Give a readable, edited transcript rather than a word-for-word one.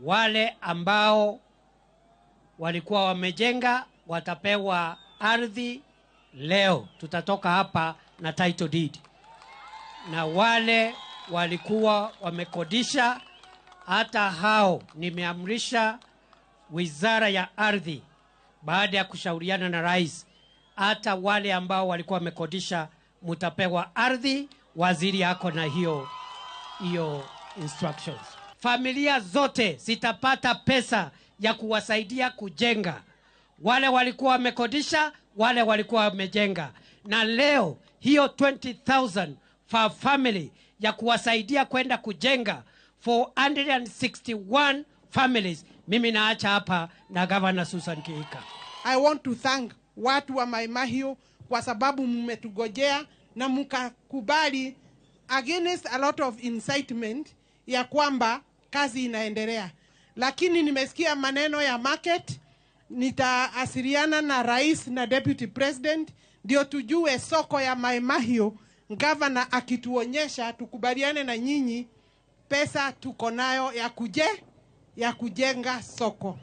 wale ambao walikuwa wamejenga watapewa ardhi leo. Tutatoka hapa na title deed. Na wale walikuwa wamekodisha, hata hao nimeamrisha Wizara ya Ardhi baada ya kushauriana na rais, hata wale ambao walikuwa wamekodisha mutapewa ardhi. Waziri yako na hiyo instructions. Familia zote zitapata pesa ya kuwasaidia kujenga. Wale walikuwa wamekodisha, wale walikuwa wamejenga. Na leo hiyo 20,000 for family ya kuwasaidia kwenda kujenga 461 families. Mimi naacha hapa na Governor Susan Kihika. I want to thank watu wa Mai Mahiu kwa sababu mmetugojea na mkakubali against a lot of incitement ya kwamba kazi inaendelea. Lakini nimesikia maneno ya market, nitaasiliana na rais na deputy president ndio tujue soko ya Mai Mahiu. Governor akituonyesha tukubaliane na nyinyi, pesa tuko nayo ya kujenga soko.